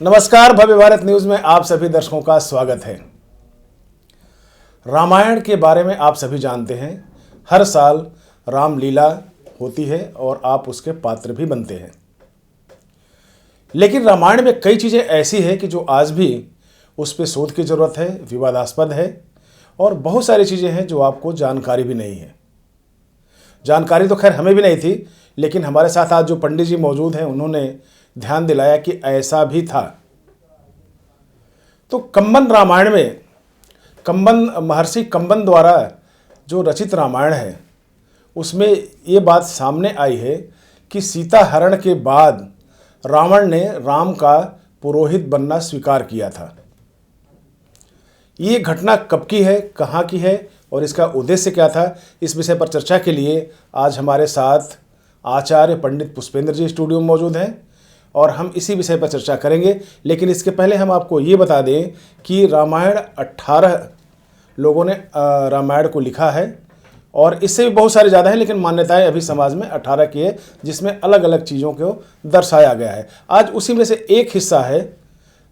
नमस्कार, भव्य भारत न्यूज में आप सभी दर्शकों का स्वागत है। रामायण के बारे में आप सभी जानते हैं, हर साल रामलीला होती है और आप उसके पात्र भी बनते हैं। लेकिन रामायण में कई चीज़ें ऐसी हैं कि जो आज भी उस पर शोध की ज़रूरत है, विवादास्पद है, और बहुत सारी चीज़ें हैं जो आपको जानकारी भी नहीं है। जानकारी तो खैर हमें भी नहीं थी, लेकिन हमारे साथ आज जो पंडित जी मौजूद हैं उन्होंने ध्यान दिलाया कि ऐसा भी था। तो कंबन रामायण में महर्षि कंबन द्वारा जो रचित रामायण है उसमें ये बात सामने आई है कि सीता हरण के बाद रावण ने राम का पुरोहित बनना स्वीकार किया था। ये घटना कब की है, कहाँ की है और इसका उद्देश्य क्या था, इस विषय पर चर्चा के लिए आज हमारे साथ आचार्य पंडित पुष्पेंद्र जी स्टूडियो में मौजूद हैं और हम इसी विषय पर चर्चा करेंगे। लेकिन इसके पहले हम आपको ये बता दें कि रामायण 18 लोगों ने रामायण को लिखा है और इससे भी बहुत सारे ज़्यादा हैं, लेकिन मान्यताएं अभी समाज में 18 की है, जिसमें अलग अलग चीज़ों को दर्शाया गया है। आज उसी में से एक हिस्सा है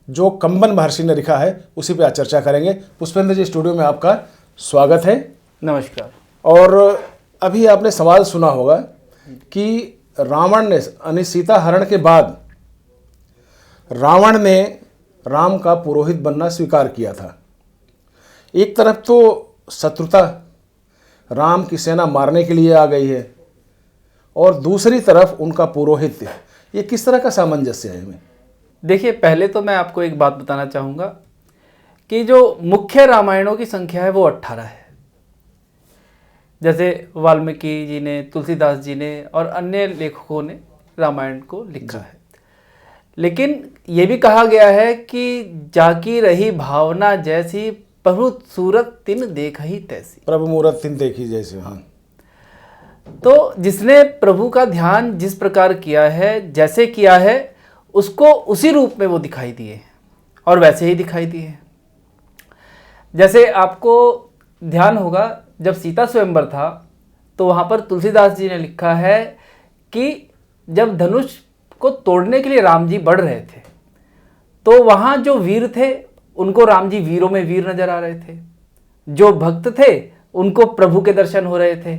जो कंबन महर्षि ने लिखा है, उसी पर आज चर्चा करेंगे। पुष्पेंद्र जी स्टूडियो में आपका स्वागत है। नमस्कार। और अभी आपने सवाल सुना होगा कि रावण ने यानी सीता हरण के बाद रावण ने राम का पुरोहित बनना स्वीकार किया था। एक तरफ तो शत्रुता, राम की सेना मारने के लिए आ गई है, और दूसरी तरफ उनका पुरोहित। ये किस तरह का सामंजस्य है हमें? देखिए, पहले तो मैं आपको एक बात बताना चाहूँगा कि जो मुख्य रामायणों की संख्या है वो 18 है। जैसे वाल्मीकि जी ने, तुलसीदास जी ने और अन्य लेखकों ने रामायण को लिखा है। लेकिन ये भी कहा गया है कि जाकी रही भावना जैसी, प्रभु सूरत तिन देख ही तैसी। प्रभु मूरत तिन देखी जैसे। हाँ। तो जिसने प्रभु का ध्यान जिस प्रकार किया है, जैसे किया है, उसको उसी रूप में वो दिखाई दिए और वैसे ही दिखाई दिए। जैसे आपको ध्यान होगा, जब सीता स्वयंवर था तो वहाँ पर तुलसीदास जी ने लिखा है कि जब धनुष को तोड़ने के लिए राम जी बढ़ रहे थे तो वहाँ जो वीर थे उनको राम जी वीरों में वीर नजर आ रहे थे, जो भक्त थे उनको प्रभु के दर्शन हो रहे थे,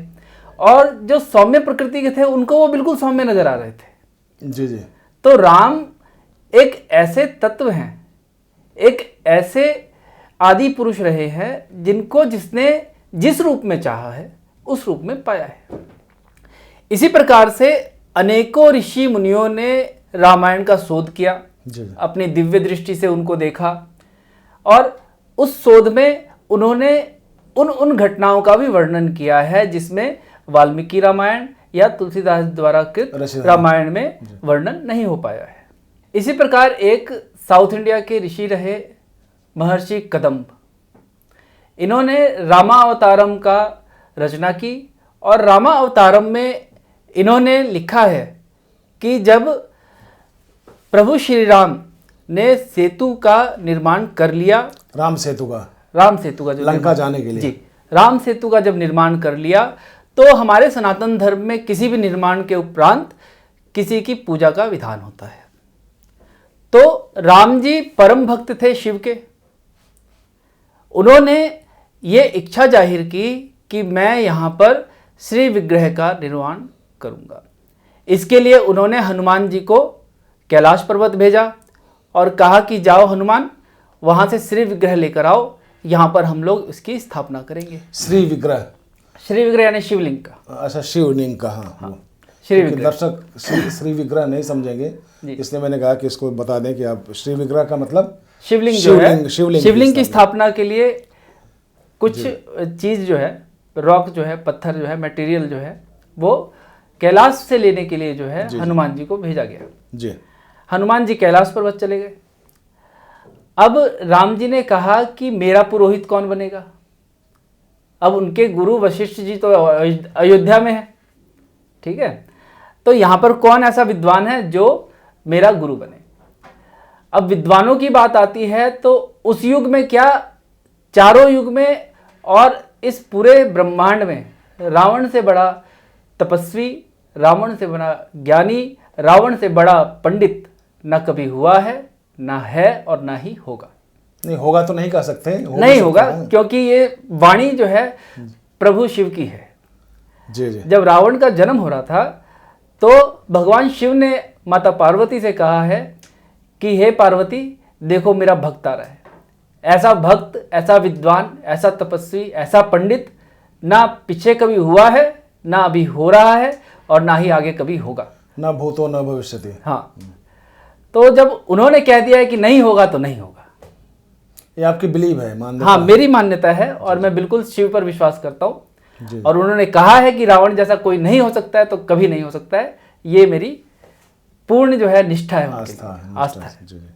और जो सौम्य प्रकृति के थे उनको वो बिल्कुल सौम्य नजर आ रहे थे। जी जी। तो राम एक ऐसे तत्व हैं, एक ऐसे आदि पुरुष रहे हैं जिनको जिसने जिस रूप में चाहा है उस रूप में पाया है। इसी प्रकार से अनेकों ऋषि मुनियों ने रामायण का शोध किया, अपनी दिव्य दृष्टि से उनको देखा, और उस शोध में उन्होंने उन घटनाओं का भी वर्णन किया है जिसमें वाल्मीकि रामायण या तुलसीदास द्वारा कृत रामायण में वर्णन नहीं हो पाया है। इसी प्रकार एक साउथ इंडिया के ऋषि रहे महर्षि कदम्ब। इन्होंने रामावतारम का रचना की और रामावतारम में इन्होंने लिखा है कि जब प्रभु श्री राम ने सेतु का निर्माण कर लिया, राम सेतु का जो लंका जाने के लिए, जी, राम सेतु का जब निर्माण कर लिया तो हमारे सनातन धर्म में किसी भी निर्माण के उपरांत किसी की पूजा का विधान होता है। तो राम जी परम भक्त थे शिव के। उन्होंने ये इच्छा जाहिर की कि मैं यहाँ पर श्री विग्रह का निर्माण करूँगा। इसके लिए उन्होंने हनुमान जी को कैलाश पर्वत भेजा और कहा कि जाओ हनुमान, वहाँ से श्री विग्रह लेकर आओ, यहाँ पर हम लोग इसकी स्थापना करेंगे। श्री विग्रह यानी शिवलिंग का। अच्छा, शिवलिंग का। हाँ। श्री विग्रह। दर्शक श्री विग्रह नहीं समझेंगे, इसलिए मैंने कहा कि इसको बता दें कि आप श्री विग्रह का मतलब शिवलिंग की स्थापना के लिए कुछ चीज जो है, रॉक जो है, पत्थर जो है, मटेरियल जो है, वो कैलाश से लेने के लिए जो है हनुमान जी को भेजा गया। जी। हनुमान जी कैलाश पर्वत चले गए। अब राम जी ने कहा कि मेरा पुरोहित कौन बनेगा। अब उनके गुरु वशिष्ठ जी तो अयोध्या में है, ठीक है, तो यहाँ पर कौन ऐसा विद्वान है जो मेरा गुरु बने। अब विद्वानों की बात आती है तो उस युग में क्या, चारों युग में और इस पूरे ब्रह्मांड में रावण से बड़ा तपस्वी, रावण से बड़ा ज्ञानी, रावण से बड़ा पंडित न कभी हुआ है ना है और ना ही होगा। नहीं होगा तो नहीं कह सकते, नहीं होगा, क्योंकि ये वाणी जो है प्रभु शिव की है। जी जी। जब रावण का जन्म हो रहा था तो भगवान शिव ने माता पार्वती से कहा है कि हे पार्वती, देखो मेरा भक्त आ रहा है। ऐसा भक्त, ऐसा विद्वान, ऐसा तपस्वी, ऐसा पंडित ना पीछे कभी हुआ है, ना अभी हो रहा है, और ना ही आगे कभी होगा। ना भूतो न भविष्यति। हाँ, तो जब उन्होंने कह दिया है कि नहीं होगा तो नहीं होगा। ये आपकी बिलीव है, मान्यता? हाँ, मेरी मान्यता है और मैं बिल्कुल शिव पर विश्वास करता हूँ। जी। और उन्होंने कहा है कि रावण जैसा कोई नहीं हो सकता है तो कभी नहीं हो सकता है। ये मेरी पूर्ण जो है निष्ठा है, आस्था आस्था है। जी जी।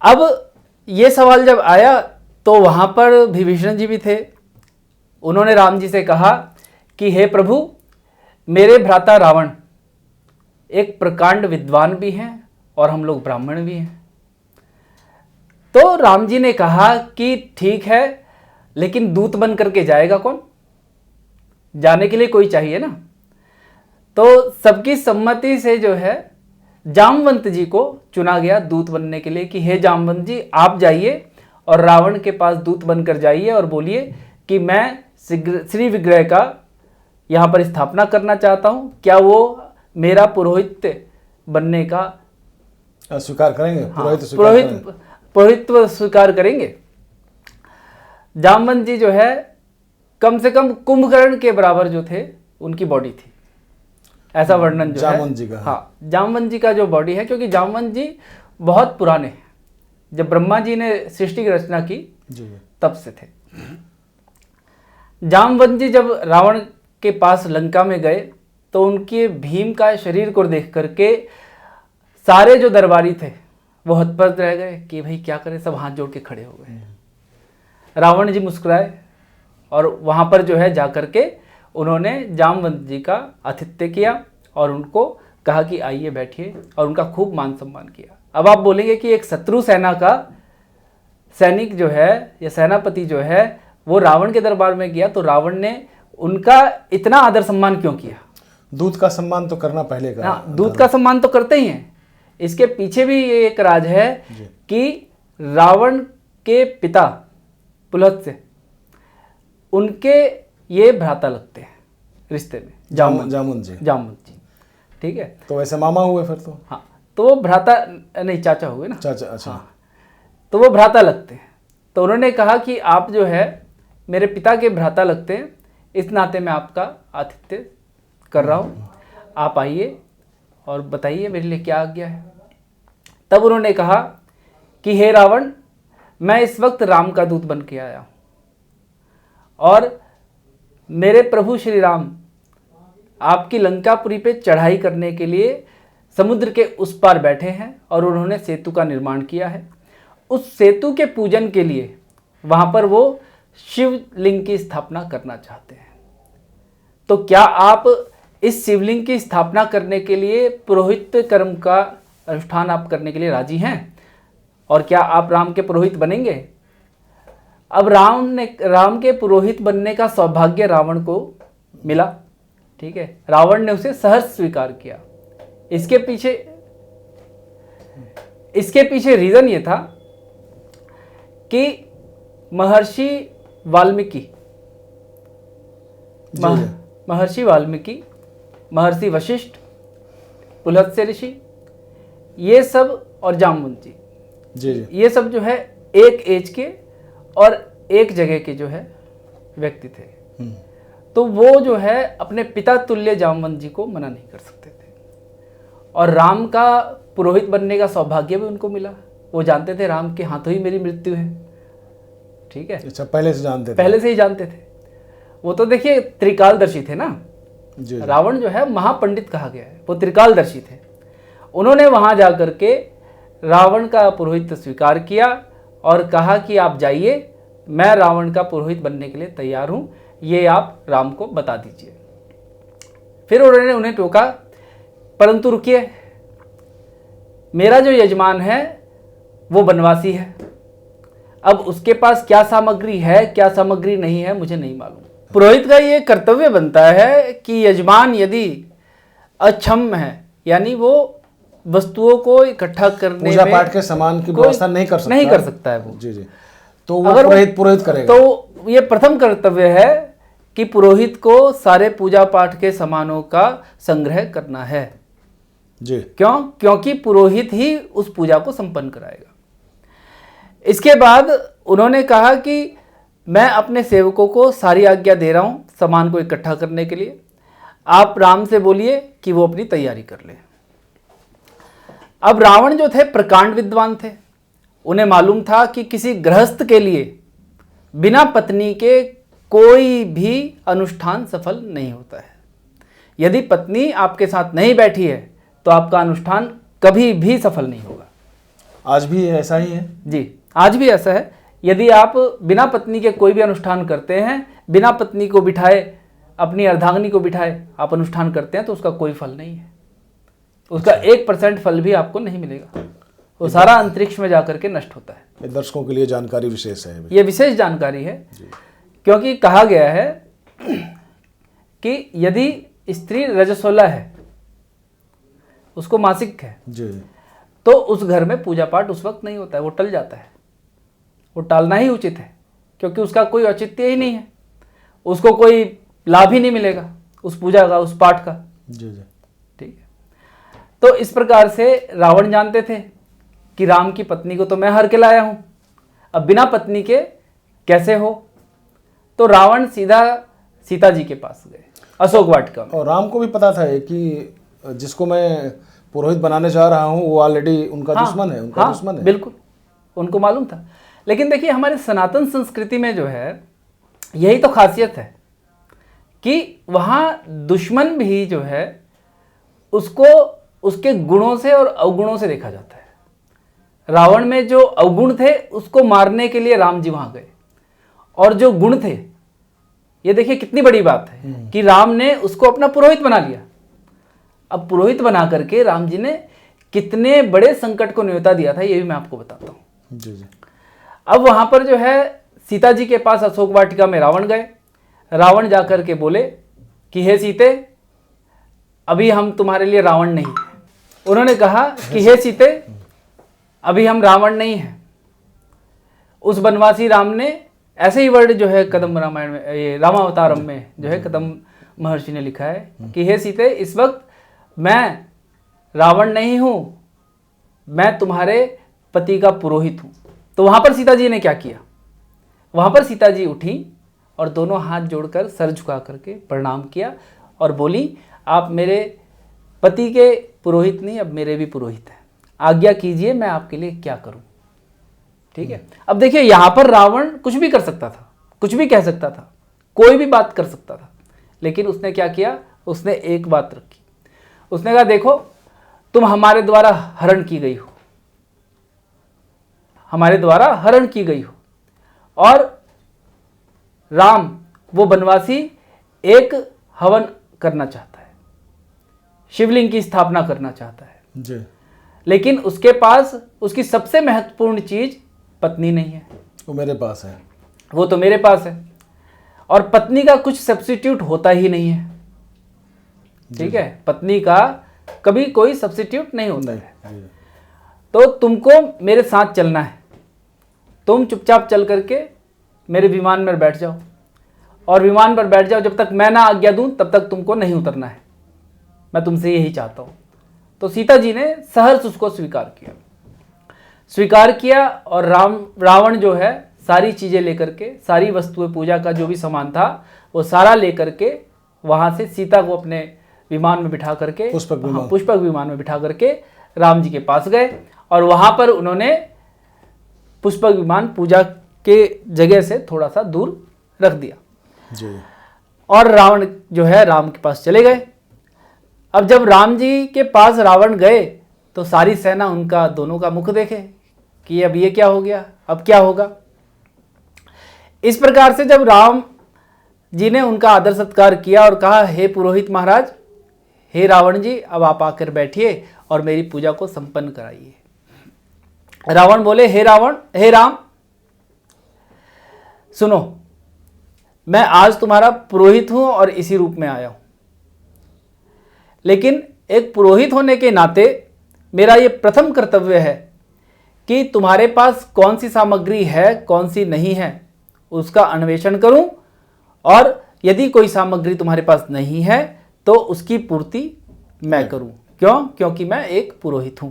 अब ये सवाल जब आया तो वहां पर विभीषण जी भी थे। उन्होंने राम जी से कहा कि हे प्रभु, मेरे भ्राता रावण एक प्रकांड विद्वान भी हैं और हम लोग ब्राह्मण भी हैं। तो राम जी ने कहा कि ठीक है, लेकिन दूत बन करके जाएगा कौन? जाने के लिए कोई चाहिए ना। तो सबकी सम्मति से जो है जामवंत जी को चुना गया दूत बनने के लिए कि हे जामवंत जी, आप जाइए और रावण के पास दूत बनकर जाइए और बोलिए कि मैं श्री विग्रह का यहाँ पर स्थापना करना चाहता हूँ। क्या वो मेरा पुरोहित बनने का स्वीकार करेंगे? पुरोहित्व स्वीकार करेंगे। जामवंत जी जो है कम से कम कुंभकर्ण के बराबर जो थे उनकी बॉडी थी, ऐसा वर्णन जो जामवंत जी का। हाँ, जामवंत जी का जो बॉडी है, क्योंकि जामवंत जी बहुत पुराने हैं, जब ब्रह्मा जी ने सृष्टि की रचना की तब से थे। जामवंत जी जब रावण के पास लंका में गए तो उनके भीम का शरीर को देख करके सारे जो दरबारी थे वो हतप्रभ रह गए कि भाई क्या करें, सब हाथ जोड़ के खड़े हो गए। रावण जी मुस्कुराए और वहाँ पर जो है जा करके उन्होंने जामवंत जी का आतिथ्य किया और उनको कहा कि आइए बैठिए, और उनका खूब मान सम्मान किया। अब आप बोलेंगे कि एक शत्रु सेना का सैनिक जो है या सेनापति जो है वो रावण के दरबार में गया तो रावण ने उनका इतना आदर सम्मान क्यों किया? दूत का सम्मान तो करना पहले का। हाँ, दूत का सम्मान तो करते ही हैं। इसके पीछे भी ये एक राज है कि रावण के पिता पुलत्स्य उनके ये भ्राता लगते हैं रिश्ते में, जामुन जी। ठीक है, तो वैसे मामा हुए फिर तो। हाँ, तो वो भ्राता नहीं, चाचा हुए ना, चाचा। अच्छा। हाँ, तो वो भ्राता लगते हैं। तो उन्होंने कहा कि आप जो है मेरे पिता के भ्राता लगते हैं, इस नाते मैं आपका आतिथ्य कर रहा हूँ, आप आइए और बताइए मेरे लिए क्या आज्ञा है। तब उन्होंने कहा कि हे रावण, मैं इस वक्त राम का दूत बन के आया हूँ और मेरे प्रभु श्री राम आपकी लंकापुरी पे चढ़ाई करने के लिए समुद्र के उस पार बैठे हैं और उन्होंने सेतु का निर्माण किया है। उस सेतु के पूजन के लिए वहाँ पर वो शिवलिंग की स्थापना करना चाहते हैं। तो क्या आप इस शिवलिंग की स्थापना करने के लिए पुरोहित कर्म का अनुष्ठान आप करने के लिए राजी हैं? और क्या आप राम के पुरोहित बनेंगे? अब राम के पुरोहित बनने का सौभाग्य रावण को मिला। ठीक है, रावण ने उसे सहर्ष स्वीकार किया। इसके पीछे रीजन ये था कि महर्षि वाल्मीकि, महर्षि वशिष्ठ, पुलत्स्य ऋषि, ये सब और जामवंत जी, ये सब जो है एक एज के और एक जगह के जो है व्यक्ति थे। तो वो जो है अपने पिता तुल्य जामवंत जी को मना नहीं कर सकते थे और राम का पुरोहित बनने का सौभाग्य भी उनको मिला। वो जानते थे राम के हाथों ही मेरी मृत्यु है। ठीक है, अच्छा, पहले से जानते थे? पहले से ही जानते थे। वो तो देखिए त्रिकालदर्शी थे ना। रावण जो है महापंडित कहा गया है, वो त्रिकालदर्शी थे। उन्होंने वहां जाकर के रावण का पुरोहित स्वीकार किया और कहा कि आप जाइए, मैं रावण का पुरोहित बनने के लिए तैयार हूं, ये आप राम को बता दीजिए। फिर उन्होंने उन्हें टोका, परंतु रुकिए, मेरा जो यजमान है वो वनवासी है, अब उसके पास क्या सामग्री है क्या सामग्री नहीं है मुझे नहीं मालूम। पुरोहित का ये कर्तव्य बनता है कि यजमान यदि अक्षम है, यानी वो वस्तुओं को इकट्ठा करने पूजा में पाठ के सामान की व्यवस्था नहीं कर सकता। नहीं कर सकता है वो। जी जी। तो वो अगर पुरोहित करेगा। तो ये प्रथम कर्तव्य है कि पुरोहित को सारे पूजा पाठ के सामानों का संग्रह करना है। जी। क्यों? क्योंकि पुरोहित ही उस पूजा को संपन्न कराएगा। इसके बाद उन्होंने कहा कि मैं अपने सेवकों को सारी आज्ञा दे रहा हूं सामान को इकट्ठा करने के लिए, आप राम से बोलिए कि वो अपनी तैयारी कर ले। अब रावण जो थे प्रकांड विद्वान थे, उन्हें मालूम था कि किसी गृहस्थ के लिए बिना पत्नी के कोई भी अनुष्ठान सफल नहीं होता है। यदि पत्नी आपके साथ नहीं बैठी है तो आपका अनुष्ठान कभी भी सफल नहीं होगा। आज भी ऐसा ही है? जी, आज भी ऐसा है। यदि आप बिना पत्नी के कोई भी अनुष्ठान करते हैं, बिना पत्नी को बिठाए, अपनी अर्धांगिनी को बिठाए आप अनुष्ठान करते हैं, तो उसका कोई फल नहीं है। उसका 1% फल भी आपको नहीं मिलेगा। वो सारा अंतरिक्ष में जाकर के नष्ट होता है। ये दर्शकों के लिए जानकारी विशेष है। ये विशेष जानकारी है, क्योंकि कहा गया है कि यदि स्त्री रजस्वला है, उसको मासिक है जी, तो उस घर में पूजा पाठ उस वक्त नहीं होता है, वो टल जाता है। वो टालना ही उचित है, क्योंकि उसका कोई औचित्य ही नहीं है, उसको कोई लाभ ही नहीं मिलेगा उस पूजा का, उस पाठ का। जी जी। ठीक है। तो इस प्रकार से रावण जानते थे कि राम की पत्नी को तो मैं हर के लाया हूं, अब बिना पत्नी के कैसे हो। तो रावण सीधा सीता जी के पास गए अशोक वाटिका में। और राम को भी पता था कि जिसको मैं पुरोहित बनाने जा रहा हूं वो ऑलरेडी उनका दुश्मन है, उनका दुश्मन है। बिल्कुल, उनको मालूम था। लेकिन देखिए, हमारे सनातन संस्कृति में जो है यही तो खासियत है कि वहां दुश्मन भी जो है उसको उसके गुणों से और अवगुणों से देखा जाता है। रावण में जो अवगुण थे उसको मारने के लिए राम जी वहां गए, और जो गुण थे, ये देखिए कितनी बड़ी बात है कि राम ने उसको अपना पुरोहित बना लिया। अब पुरोहित बना करके राम जी ने कितने बड़े संकट को न्योता दिया था, ये भी मैं आपको बताता हूं। जी जी। अब वहां पर जो है सीता जी के पास अशोक वाटिका में रावण गए। रावण जाकर के बोले कि हे सीते, अभी हम तुम्हारे लिए रावण नहीं है। उन्होंने कहा कि हे सीते, अभी हम रावण नहीं हैं। उस बनवासी राम ने ऐसे ही वर्ड जो है कदम रामायण में, ये रामावतारम में जो है कदम महर्षि ने लिखा है कि हे सीते, इस वक्त मैं रावण नहीं हूं, मैं तुम्हारे पति का पुरोहित हूं। तो वहां पर सीता जी ने क्या किया? वहां पर सीता जी उठी और दोनों हाथ जोड़कर सर झुका करके प्रणाम किया और बोली, आप मेरे पति के पुरोहित नहीं, अब मेरे भी पुरोहित हैं, आज्ञा कीजिए मैं आपके लिए क्या करूं। ठीक है। अब देखिए, यहां पर रावण कुछ भी कर सकता था, कुछ भी कह सकता था, कोई भी बात कर सकता था, लेकिन उसने क्या किया? उसने एक बात रखी। उसने कहा, देखो तुम हमारे द्वारा हरण की गई हो, हमारे द्वारा हरण की गई हो, और राम वो बनवासी एक हवन करना चाहता है, शिवलिंग की स्थापना करना चाहता है जी। लेकिन उसके पास उसकी सबसे महत्वपूर्ण चीज पत्नी नहीं है। वो मेरे पास है। वो तो मेरे पास है, और पत्नी का कुछ सब्स्टिट्यूट होता ही नहीं है। ठीक है, पत्नी का कभी कोई सब्स्टिट्यूट नहीं होता है। तो तुमको मेरे साथ चलना है, तुम चुपचाप चल करके मेरे विमान में बैठ जाओ, और विमान पर बैठ जाओ, जब तक मैं ना आज्ञा दूं तब तक तुमको नहीं उतरना है, मैं तुमसे यही चाहता हूं। तो सीता जी ने सहर्ष उसको स्वीकार किया, और रावण जो है सारी चीजें लेकर के, सारी वस्तुएं, पूजा का जो भी सामान था वो सारा लेकर के वहां से सीता को अपने विमान में बिठा करके, पुष्पक विमान में बिठा करके राम जी के पास गए, और वहां पर उन्होंने पुष्पक विमान पूजा के जगह से थोड़ा सा दूर रख दिया जी। और रावण जो है राम के पास चले गए। अब जब राम जी के पास रावण गए तो सारी सेना उनका, दोनों का मुख देखे कि अब ये क्या हो गया, अब क्या होगा। इस प्रकार से जब राम जी ने उनका आदर सत्कार किया और कहा, हे पुरोहित महाराज, हे रावण जी, अब आप आकर बैठिए और मेरी पूजा को संपन्न कराइए। रावण बोले, हे राम, सुनो, मैं आज तुम्हारा पुरोहित हूं और इसी रूप में आया हूं, लेकिन एक पुरोहित होने के नाते मेरा ये प्रथम कर्तव्य है कि तुम्हारे पास कौन सी सामग्री है, कौन सी नहीं है, उसका अन्वेषण करूं, और यदि कोई सामग्री तुम्हारे पास नहीं है तो उसकी पूर्ति मैं करूं। क्यों? क्योंकि मैं एक पुरोहित हूं।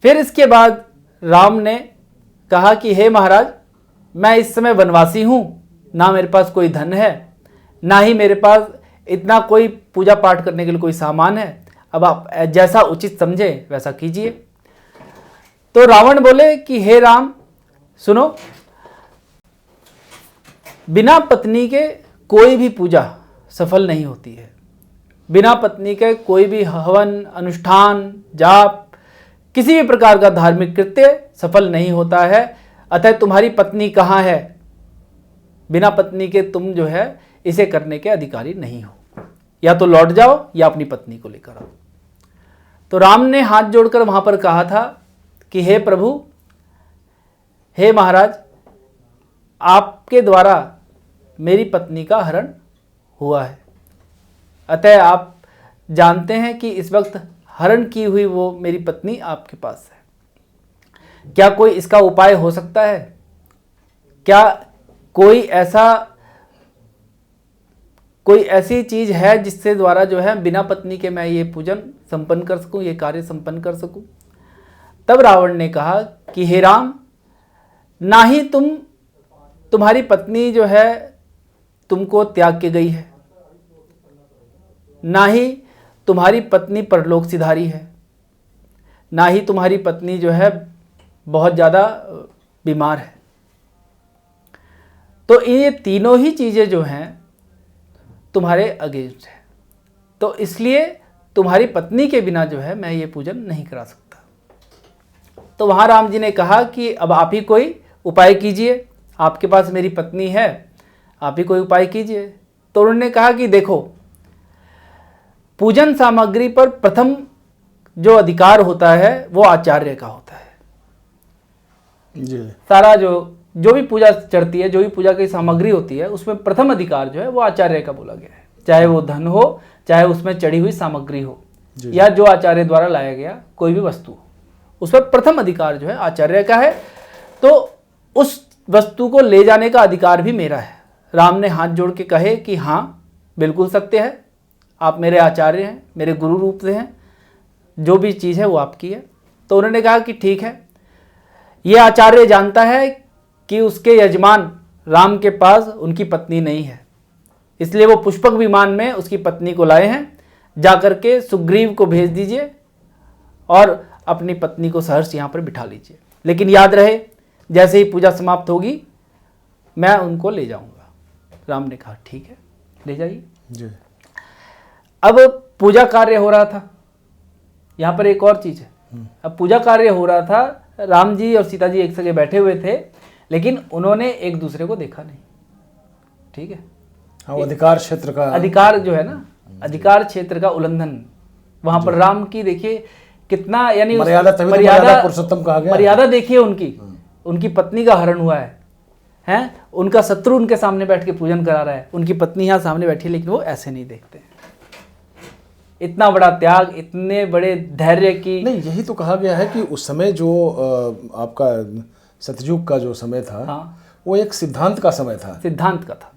फिर इसके बाद राम ने कहा कि हे महाराज, मैं इस समय वनवासी हूं, ना मेरे पास कोई धन है, ना ही मेरे पास इतना कोई पूजा पाठ करने के लिए कोई सामान है। अब आप जैसा उचित समझे वैसा कीजिए। तो रावण बोले कि हे राम सुनो, बिना पत्नी के कोई भी पूजा सफल नहीं होती है। बिना पत्नी के कोई भी हवन, अनुष्ठान, जाप, किसी भी प्रकार का धार्मिक कृत्य सफल नहीं होता है। अतः तुम्हारी पत्नी कहाँ है? बिना पत्नी के तुम जो है इसे करने के अधिकारी नहीं हो। या तो लौट जाओ या अपनी पत्नी को लेकर आओ। तो राम ने हाथ जोड़कर वहां पर कहा था कि हे प्रभु, हे महाराज, आपके द्वारा मेरी पत्नी का हरण हुआ है। अतः आप जानते हैं कि इस वक्त हरण की हुई वो मेरी पत्नी आपके पास है। क्या कोई इसका उपाय हो सकता है? क्या कोई ऐसी चीज है जिससे द्वारा जो है बिना पत्नी के मैं ये पूजन संपन्न कर सकूं, ये कार्य संपन्न कर सकूं? तब रावण ने कहा कि हे राम, ना ही तुम्हारी पत्नी जो है तुमको त्याग के गई है, ना ही तुम्हारी पत्नी परलोक सिधारी है, ना ही तुम्हारी पत्नी जो है बहुत ज़्यादा बीमार है। तो ये तीनों ही चीज़ें जो हैं तुम्हारे अगेंस्ट है। तो इसलिए तुम्हारी पत्नी के बिना जो है मैं ये पूजन नहीं करा सकता। तो वहाँ राम जी ने कहा कि अब आप ही कोई उपाय कीजिए, आपके पास मेरी पत्नी है, आप ही कोई उपाय कीजिए। तो उन्होंने कहा कि देखो, पूजन सामग्री पर प्रथम जो अधिकार होता है वो आचार्य का होता है जी। सारा जो भी पूजा चढ़ती है, जो भी पूजा की सामग्री होती है, उसमें प्रथम अधिकार जो है वो आचार्य का बोला गया है। चाहे वो धन हो, चाहे उसमें चढ़ी हुई सामग्री हो, या जो आचार्य द्वारा लाया गया कोई भी वस्तु हो, उसमें प्रथम अधिकार जो है आचार्य का है। तो उस वस्तु को ले जाने का अधिकार भी मेरा है। राम ने हाथ जोड़ के कहे कि हाँ, बिल्कुल सत्य है, आप मेरे आचार्य हैं, मेरे गुरु रूप से हैं, जो भी चीज़ है वो आपकी है। तो उन्होंने कहा कि ठीक है, ये आचार्य जानता है कि उसके यजमान राम के पास उनकी पत्नी नहीं है, इसलिए वो पुष्पक विमान में उसकी पत्नी को लाए हैं। जाकर के सुग्रीव को भेज दीजिए और अपनी पत्नी को सहर्ष यहाँ पर बिठा लीजिए, लेकिन याद रहे जैसे ही पूजा समाप्त होगी मैं उनको ले जाऊंगा। राम ने कहा ठीक है, ले जाइए जी। अब पूजा कार्य हो रहा था। यहाँ पर एक और चीज़ है, अब पूजा कार्य हो रहा था, राम जी और सीता जी एक जगह बैठे हुए थे, लेकिन उन्होंने एक दूसरे को देखा नहीं। ठीक है, हाँ, वो अधिकार क्षेत्र का, अधिकार जो है ना, अधिकार क्षेत्र का उल्लंघन वहां पर राम की देखिए कितना, यानी मर्यादा, तभी तो मर्यादा पुरुषोत्तम कहा गया। मर्यादा देखिए उनकी पत्नी का हरण हुआ है, उनका शत्रु उनके सामने बैठ के पूजन करा रहा है, उनकी पत्नी यहाँ सामने बैठी है, लेकिन वो ऐसे नहीं देखते। इतना बड़ा त्याग, इतने बड़े धैर्य की, नहीं, यही तो कहा गया है कि उस समय जो आपका सतयुग का जो समय था, हाँ, वो एक सिद्धांत का समय था, सिद्धांत का था,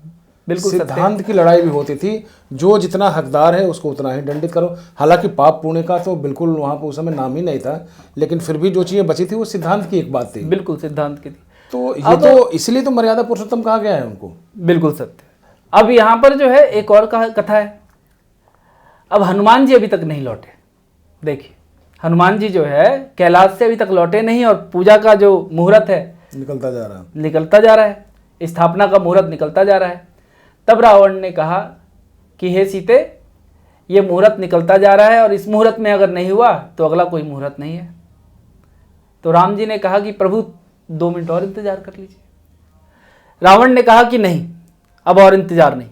बिल्कुल सिद्धांत की लड़ाई भी होती थी। जो जितना हकदार है उसको उतना ही दंडित करो। हालांकि पाप पुण्य का तो बिल्कुल वहाँ पर उस समय नाम ही नहीं था, लेकिन फिर भी जो चीज़ें बची थी वो सिद्धांत की एक बात थी, बिल्कुल सिद्धांत की थी। तो ये तो इसलिए तो मर्यादा पुरुषोत्तम कहा गया है उनको, बिल्कुल सत्य। अब यहाँ पर जो है एक और कथा है। अब हनुमान जी अभी तक नहीं लौटे। देखिए, हनुमान जी जो है कैलाश से अभी तक लौटे नहीं, और पूजा का जो मुहूर्त है निकलता जा रहा है, स्थापना का मुहूर्त निकलता जा रहा है। तब रावण ने कहा कि हे सीते, ये मुहूर्त निकलता जा रहा है और इस मुहूर्त में अगर नहीं हुआ तो अगला कोई मुहूर्त नहीं है। तो राम जी ने कहा कि प्रभु 2 मिनट और इंतजार कर लीजिए। रावण ने कहा कि नहीं, अब और इंतजार नहीं।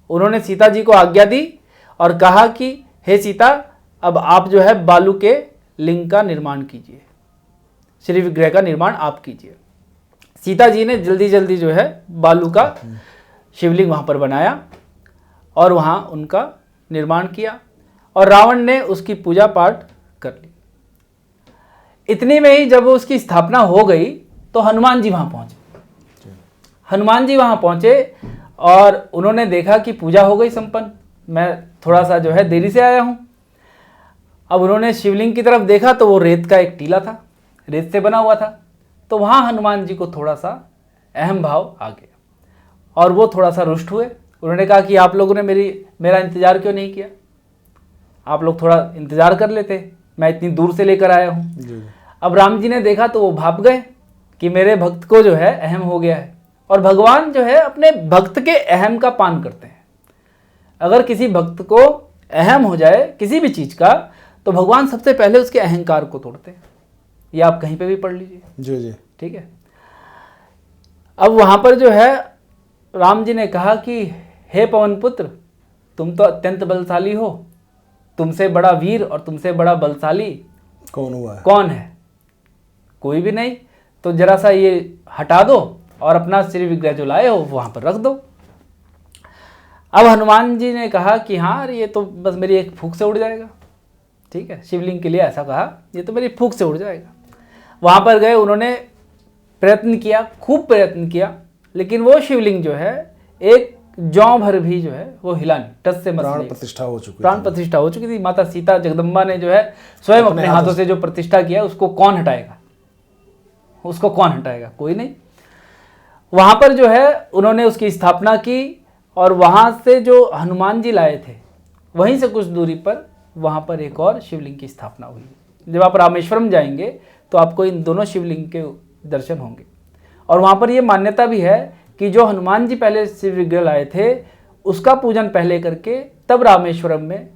उन्होंने सीता जी को आज्ञा दी और कहा कि हे सीता, अब आप जो है बालू के लिंग का निर्माण कीजिए, श्री विग्रह का निर्माण आप कीजिए। सीता जी ने जल्दी जल्दी जो है बालू का शिवलिंग वहाँ पर बनाया और वहाँ उनका निर्माण किया। और रावण ने उसकी पूजा पाठ कर ली। इतनी में ही जब उसकी स्थापना हो गई तो हनुमान जी वहाँ पहुँचे। हनुमान जी वहाँ पहुँचे और उन्होंने देखा कि पूजा हो गई संपन्न, मैं थोड़ा सा जो है देरी से आया हूँ। अब उन्होंने शिवलिंग की तरफ देखा तो वो रेत का एक टीला था, रेत से बना हुआ था। तो वहाँ हनुमान जी को थोड़ा सा अहम भाव आ गया और वो थोड़ा सा रुष्ट हुए। उन्होंने कहा कि आप लोगों ने मेरा इंतज़ार क्यों नहीं किया, आप लोग थोड़ा इंतज़ार कर लेते, मैं इतनी दूर से लेकर आया हूँ। अब राम जी ने देखा तो वो भाप गए कि मेरे भक्त को जो है अहम हो गया है। और भगवान जो है अपने भक्त के अहम का पान करते हैं। अगर किसी भक्त को अहम हो जाए किसी भी चीज़ का तो भगवान सबसे पहले उसके अहंकार को तोड़ते हैं। ये आप कहीं पे भी पढ़ लीजिए। जी जी, ठीक है। अब वहाँ पर जो है राम जी ने कहा कि हे पवन पुत्र, तुम तो अत्यंत बलशाली हो, तुमसे बड़ा वीर और तुमसे बड़ा बलशाली कौन हुआ है? कौन है? कोई भी नहीं। तो जरा सा ये हटा दो और अपना श्री विग्रह जो लाए हो वहाँ पर रख दो। अब हनुमान जी ने कहा कि हाँ ये तो बस मेरी एक फूंक से उड़ जाएगा। ठीक है, शिवलिंग के लिए ऐसा कहा, ये तो मेरी फूंक से उड़ जाएगा। वहाँ पर गए, उन्होंने प्रयत्न किया, खूब प्रयत्न किया, लेकिन वो शिवलिंग जो है एक जौ भर भी जो है वो हिला नहीं, टस से मस प्राण नहीं। प्रतिष्ठा हो चुकी प्राण प्रतिष्ठा हो चुकी थी। माता सीता जगदम्बा ने जो है स्वयं अपने हाथों से जो प्रतिष्ठा किया उसको कौन हटाएगा? उसको कौन हटाएगा? कोई नहीं। वहाँ पर जो है उन्होंने उसकी स्थापना की और वहाँ से जो हनुमान जी लाए थे वहीं से कुछ दूरी पर वहाँ पर एक और शिवलिंग की स्थापना हुई। जब आप रामेश्वरम जाएंगे तो आपको इन दोनों शिवलिंग के दर्शन होंगे। और वहाँ पर ये मान्यता भी है कि जो हनुमान जी पहले शिव विग्रह लाए थे उसका पूजन पहले करके तब रामेश्वरम में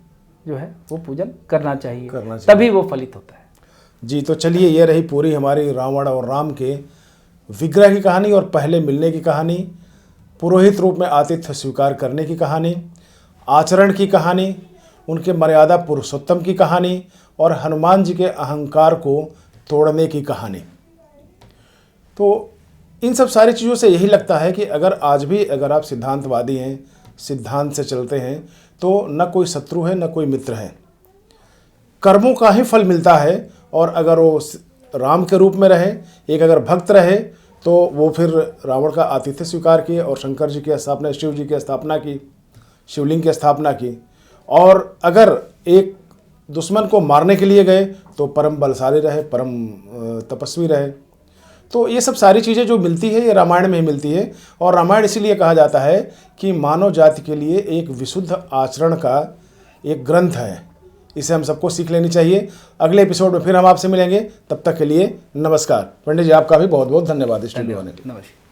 जो है वो पूजन करना चाहिए, तभी वो फलित होता है। जी, तो चलिए ये रही पूरी हमारी रावण और राम के विग्रह की कहानी और पहले मिलने की कहानी, पुरोहित रूप में आतिथ्य स्वीकार करने की कहानी, आचरण की कहानी, उनके मर्यादा पुरुषोत्तम की कहानी और हनुमान जी के अहंकार को तोड़ने की कहानी। तो इन सब सारी चीज़ों से यही लगता है कि अगर आज भी अगर आप सिद्धांतवादी हैं, सिद्धांत से चलते हैं, तो न कोई शत्रु है न कोई मित्र है, कर्मों का ही फल मिलता है। और अगर वो राम के रूप में रहे, एक अगर भक्त रहे, तो वो फिर रावण का आतिथ्य स्वीकार किए और शंकर जी की स्थापना, शिव जी की स्थापना की, शिवलिंग की स्थापना की। और अगर एक दुश्मन को मारने के लिए गए तो परम बलशाली रहे, परम तपस्वी रहे। तो ये सब सारी चीज़ें जो मिलती है ये रामायण में ही मिलती है। और रामायण इसीलिए कहा जाता है कि मानव जाति के लिए एक विशुद्ध आचरण का एक ग्रंथ है। इसे हम सबको सीख लेनी चाहिए। अगले एपिसोड में फिर हम आपसे मिलेंगे, तब तक के लिए नमस्कार। पंडित जी आपका भी बहुत बहुत धन्यवाद स्टूडियो आने के लिए। नमस्कार।